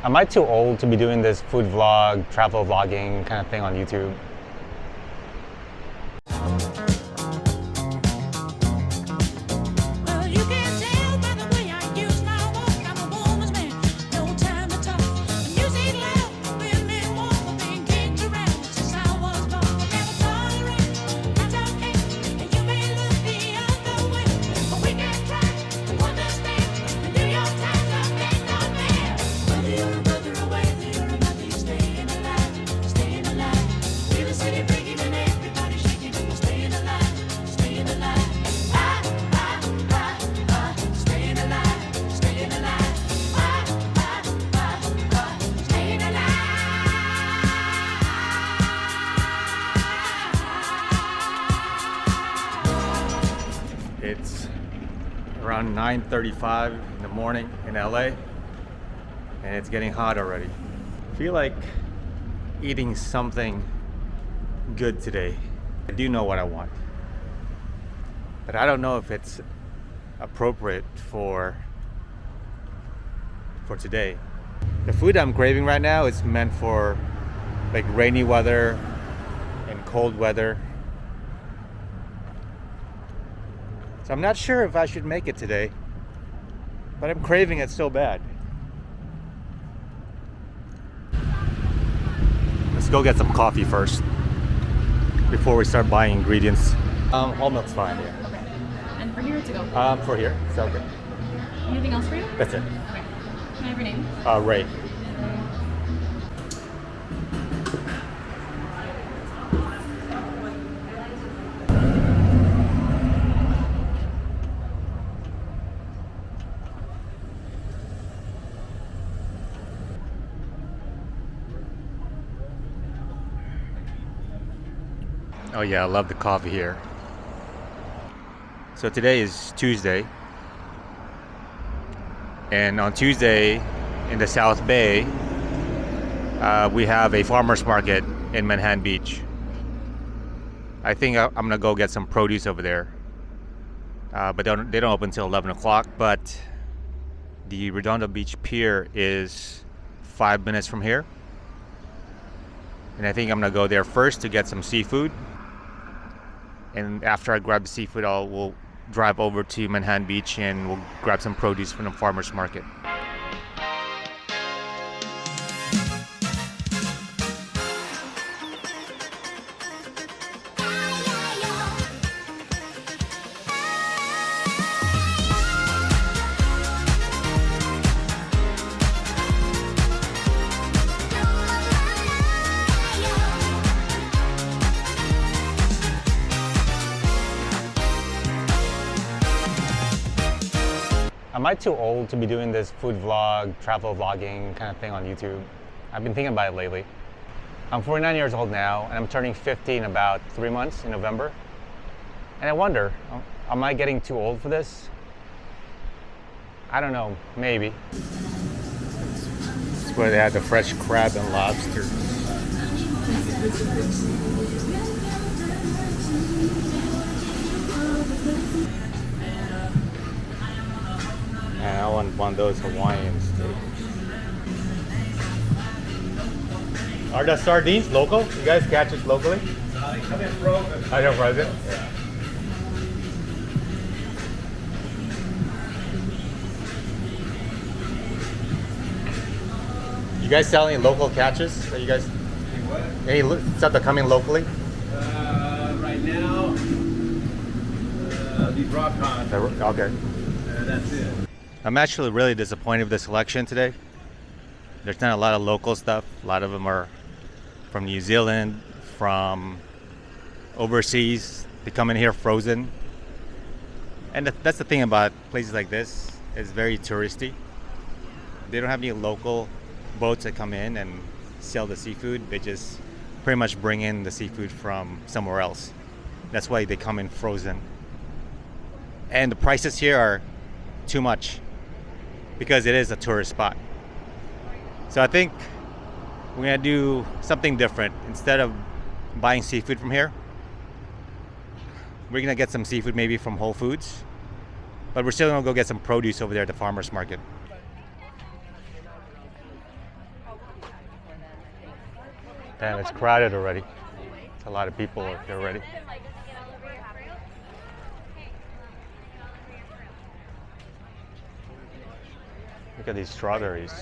Am I too old to be doing this food vlog, travel vlogging kind of thing on YouTube? Well, you can tell by the way I use my walk. I'm a woman's man, no time to talk. Music loud, women walk, being kicked around since I was born. Never tolerate, that's okay. And you may look the other way, but we can try to understand and do your time something not fair. Whether you're a brother or whether you're a mother, you're staying alive, staying alive. Feel the city breaking and everybody shaking, and we're staying alive, staying alive. Staying alive, staying alive. Staying alive. It's around 9:35 in the morning in LA, and it's getting hot already. I feel like eating something good today. I do know what I want, but I don't know if it's appropriate for today. The food I'm craving right now is meant for like rainy weather and cold weather. So I'm not sure if I should make it today, but I'm craving it so bad. Let's go get some coffee first before we start buying ingredients. Whole milk's fine, yeah. Okay. And for here to go? For here, it's okay. Anything else for you? That's it. Okay. Can I have your name? Ray. Oh yeah, I love the coffee here. So today is Tuesday, and on Tuesday in the South Bay, we have a farmer's market in Manhattan Beach. I think I'm gonna go get some produce over there, but they don't open until 11 o'clock. But the Redondo Beach Pier is 5 minutes from here, and I think I'm gonna go there first to get some seafood. And after I grab the seafood, we'll drive over to Manhattan Beach and we'll grab some produce from the farmer's market. Am I too old to be doing this food vlog, travel vlogging kind of thing on YouTube? I've been thinking about it lately. I'm 49 years old now, and I'm turning 50 in about 3 months in November. And I wonder, am I getting too old for this? I don't know, maybe. This is where they had the fresh crab and lobster. And I want one of those Hawaiian steaks. Are the sardines local? You guys catch it locally? They come in frozen. I don't frozen. Yeah. You guys sell any local catches? Are you guys any stuff that come in locally? Right now, these rock cons. Okay. That's it. I'm actually really disappointed with the selection today. There's not a lot of local stuff. A lot of them are from New Zealand, from overseas. They come in here frozen. And that's the thing about places like this. It's very touristy. They don't have any local boats that come in and sell the seafood. They just pretty much bring in the seafood from somewhere else. That's why they come in frozen. And the prices here are too much because it is a tourist spot. So I think we're gonna do something different. Instead of buying seafood from here, we're gonna get some seafood maybe from Whole Foods, but we're still gonna go get some produce over there at the farmer's market. Damn, it's crowded already. It's a lot of people here already. Look at these strawberries.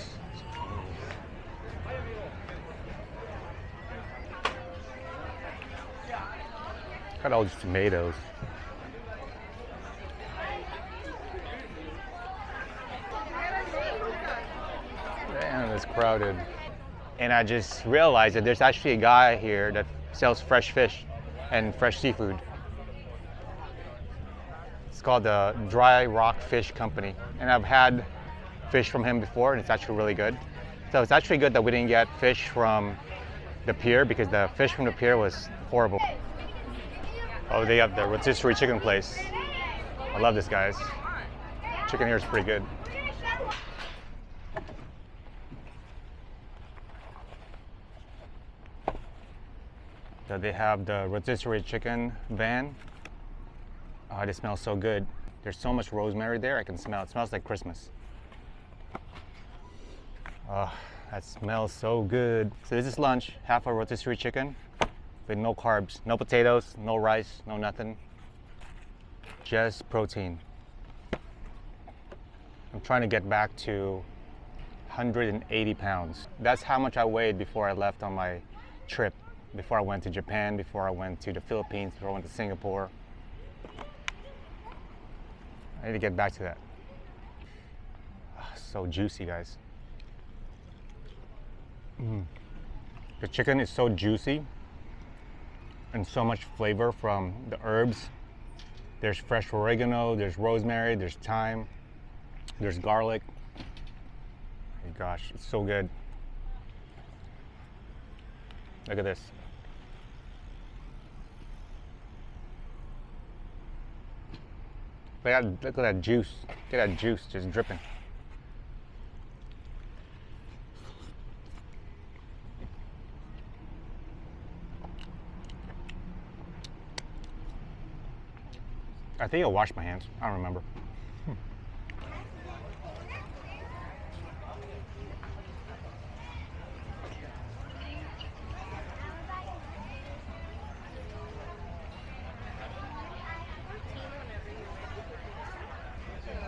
Look at all these tomatoes. Damn, it's crowded. And I just realized that there's actually a guy here that sells fresh fish and fresh seafood. It's called the Dry Rock Fish Company. And I've had fish from him before, and it's actually really good. So it's actually good that we didn't get fish from the pier, because the fish from the pier was horrible. Oh, they have the rotisserie chicken place. I love this, guys. Chicken here is pretty good. So they have the rotisserie chicken van. Oh, it smells so good. There's so much rosemary there, I can smell it. It smells like Christmas. Oh, that smells so good. So this is lunch, half a rotisserie chicken with no carbs, no potatoes, no rice, no nothing. Just protein. I'm trying to get back to 180 pounds. That's how much I weighed before I left on my trip. Before I went to Japan, before I went to the Philippines, before I went to Singapore. I need to get back to that. Oh, so juicy, guys. The chicken is so juicy and so much flavor from the herbs. There's fresh oregano, there's rosemary, there's thyme, there's garlic. Oh my gosh, it's so good. Look at this. Look at that juice. Look at that juice just dripping. I think I washed my hands. I don't remember.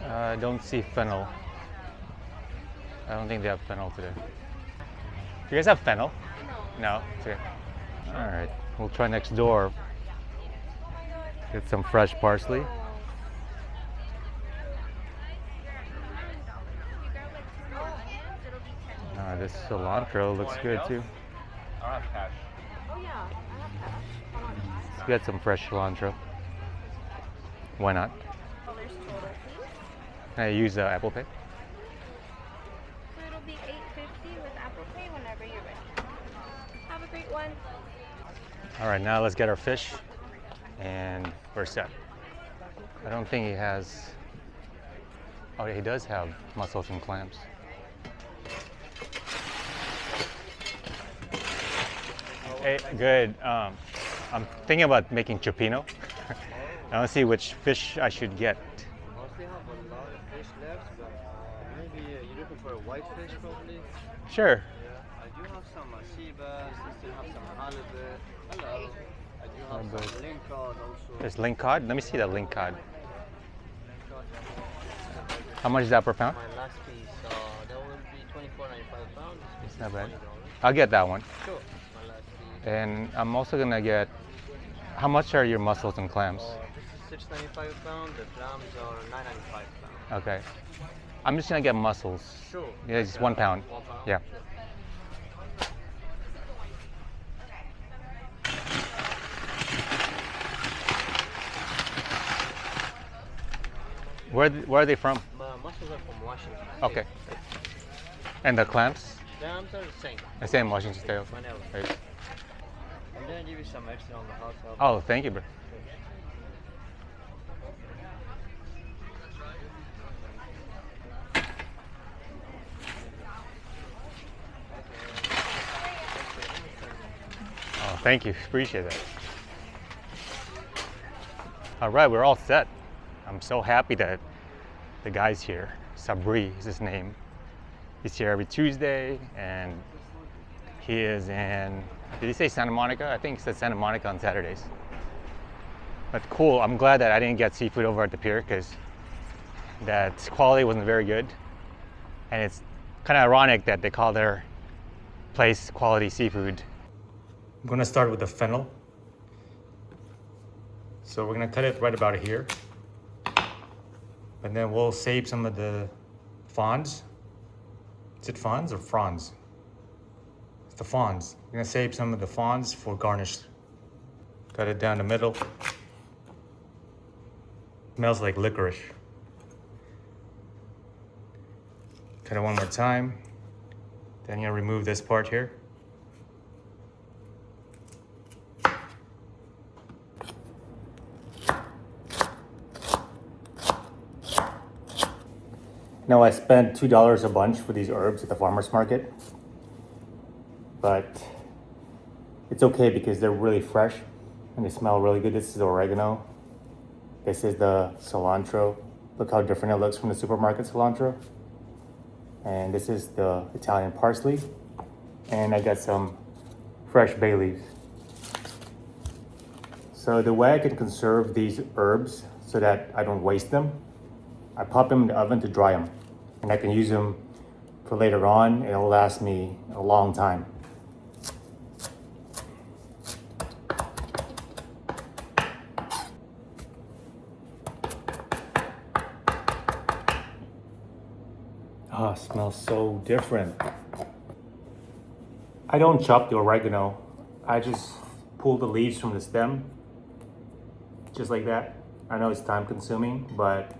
I don't see fennel. I don't think they have fennel today. Do you guys have fennel? No. It's okay. All right, we'll try next door. Get some fresh parsley. This cilantro looks good too. Let's get some fresh cilantro. Why not? Can I use Apple Pay? So it'll be $8.50 with Apple Pay whenever you're ready. Have a great one. All right, now let's get our fish, and we're set. I don't think he has. Oh, yeah, he does have mussels and clams. Hey, good. I'm thinking about making Cioppino. I want to see which fish I should get. Mostly have a lot of fish left, but maybe you're looking for a white fish probably. Sure. Yeah, I do have some sea bass. I still have some halibut. Hello. I do have Halibut. some lingcod also. There's lingcod. Let me see that lingcod. Lingcod. How much is that per pound? My last piece, that will be $24.95 pounds. It's not bad. I'll get that one. Sure. My last piece. And I'm also gonna get. How much are your mussels and clams? This is $6.95 pound. The clams are $9.95 pound. Okay. I'm just gonna get mussels. Sure. Yeah, it's 1 pound. 1 pound. Yeah. Where are they from? Mussels are from Washington. Okay. And the clams? Clams are the same. The same Washington State. Manila. Right. I'm gonna give you some extra on the hot tub. Oh, thank you, bro. Oh, thank you. Appreciate it. All right, we're all set. I'm so happy that the guy's here. Sabri is his name. He's here every Tuesday, and He is in, did he say Santa Monica? I think he said Santa Monica on Saturdays. But cool, I'm glad that I didn't get seafood over at the pier because that quality wasn't very good. And it's kind of ironic that they call their place quality seafood. I'm gonna start with the fennel. So we're gonna cut it right about here. And then we'll save some of the fawns. Is it fawns or fronds? It's the fawns. We're gonna save some of the fawns for garnish. Cut it down the middle. Smells like licorice. Cut it one more time. Then you're gonna remove this part here. Now I spent $2 a bunch for these herbs at the farmer's market, but it's okay because they're really fresh and they smell really good. This is the oregano. This is the cilantro. Look how different it looks from the supermarket cilantro. And this is the Italian parsley. And I got some fresh bay leaves. So the way I can conserve these herbs so that I don't waste them, I pop them in the oven to dry them. And I can use them for later on. It'll last me a long time. Oh, it smells so different. I don't chop the oregano. I just pull the leaves from the stem, just like that. I know it's time consuming, but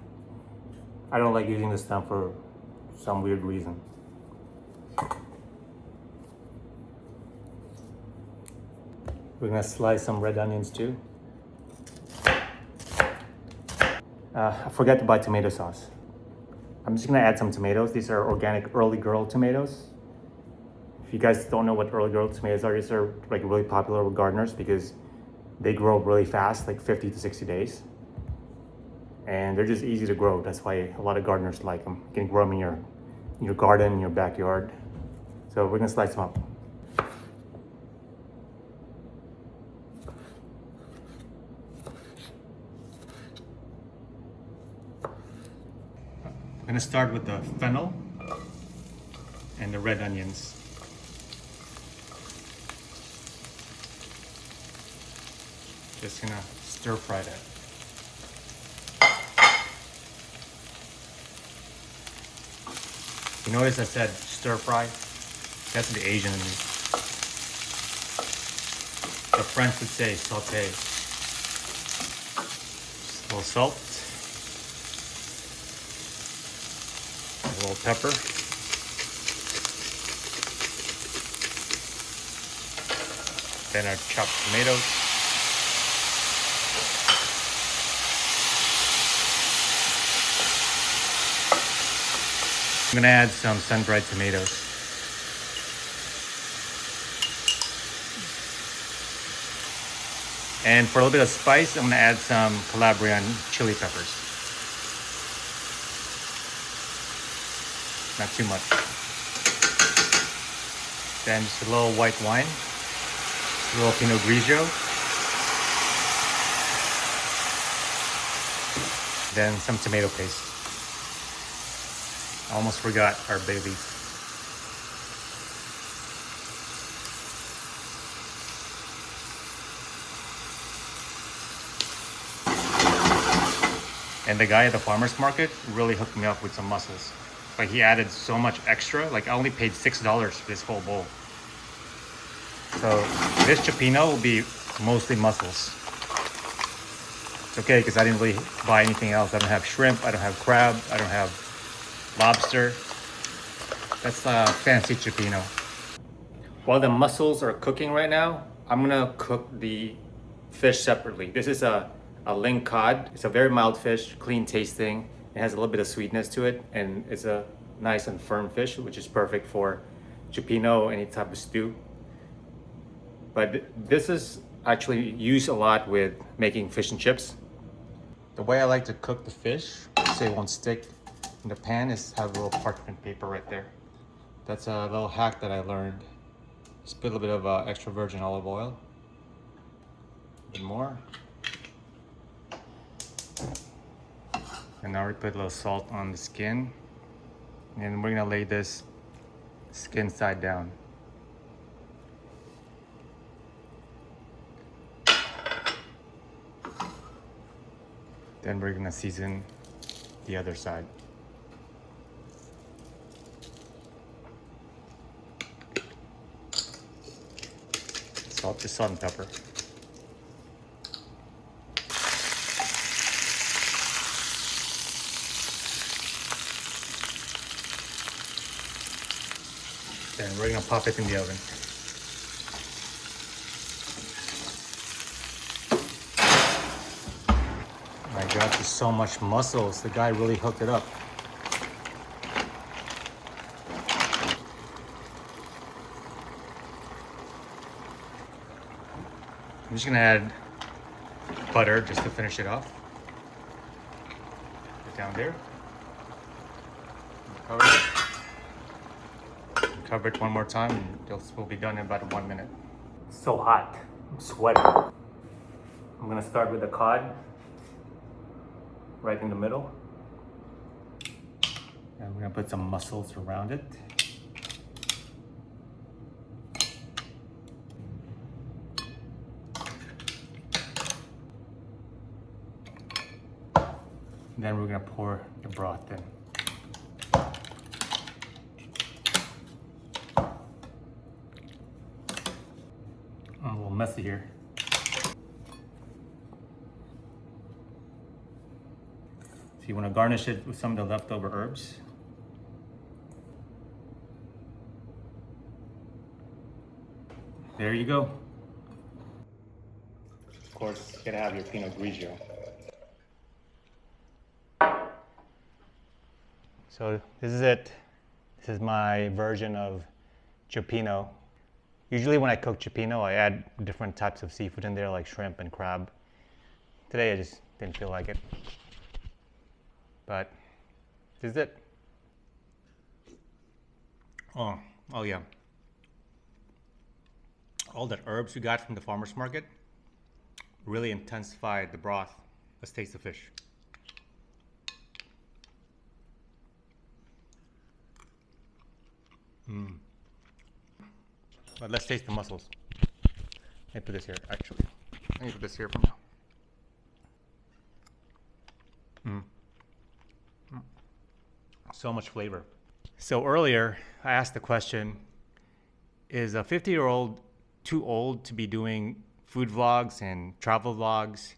I don't like using the stem for some weird reason. We're gonna slice some red onions too. I forgot to buy tomato sauce. I'm just gonna add some tomatoes. These are organic Early Girl tomatoes. If you guys don't know what Early Girl tomatoes are, these are like really popular with gardeners because they grow really fast, like 50 to 60 days. And they're just easy to grow. That's why a lot of gardeners like them. You can grow them in your garden, in your backyard. So we're gonna slice them up. I'm gonna start with the fennel and the red onions. Just gonna stir fry that. You notice I said stir fry? That's the Asian in me. The French would say saute. Just a little salt. A little pepper. Then our chopped tomatoes. I'm gonna add some sun-dried tomatoes. And for a little bit of spice, I'm gonna add some Calabrian chili peppers. Not too much. Then just a little white wine, a little Pinot Grigio. Then some tomato paste. I almost forgot our bay leaf. And the guy at the farmer's market really hooked me up with some mussels. Like he added so much extra. Like I only paid $6 for this whole bowl. So this Cioppino will be mostly mussels. It's okay because I didn't really buy anything else. I don't have shrimp, I don't have crab, I don't have lobster. That's fancy Cioppino. While the mussels are cooking right now, I'm gonna cook the fish separately. This is a ling cod. It's a very mild fish, clean tasting. It has a little bit of sweetness to it, and it's a nice and firm fish, which is perfect for Cioppino, any type of stew. But this is actually used a lot with making fish and chips. The way I like to cook the fish, so it won't stick in the pan, is have a little parchment paper right there. That's a little hack that I learned Just put a little bit of extra virgin olive oil. A bit more. And now we put a little salt on the skin. And we're gonna lay this skin side down. Then we're gonna season the other side. Just salt and pepper. Then we're gonna pop it in the oven. My God, there's so much muscles. The guy really hooked it up. I'm just gonna add butter just to finish it off. Put it down there. Cover it. Cover it one more time and we'll be done in about 1 minute. It's so hot. I'm sweating. I'm gonna start with the cod right in the middle. And we're gonna put some mussels around it. Then we're gonna pour the broth in. I'm a little messy here. So you wanna garnish it with some of the leftover herbs. There you go. Of course, you gotta have your Pinot Grigio. So this is it. This is my version of Cioppino. Usually when I cook Cioppino, I add different types of seafood in there, like shrimp and crab. Today I just didn't feel like it. But this is it. Oh yeah. All the herbs we got from the farmer's market really intensified the broth. Let's taste the fish. But let's taste the mussels. Let me put this here, actually. Let me put this here for now. So much flavor. So earlier, I asked the question, is a 50-year-old too old to be doing food vlogs and travel vlogs?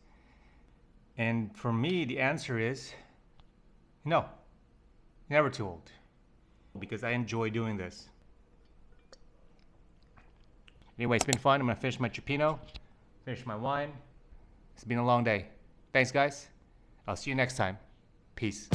And for me, the answer is no, never too old. Because I enjoy doing this. Anyway, it's been fun. I'm gonna finish my Cioppino, finish my wine. It's been a long day. Thanks, guys. I'll see you next time. Peace.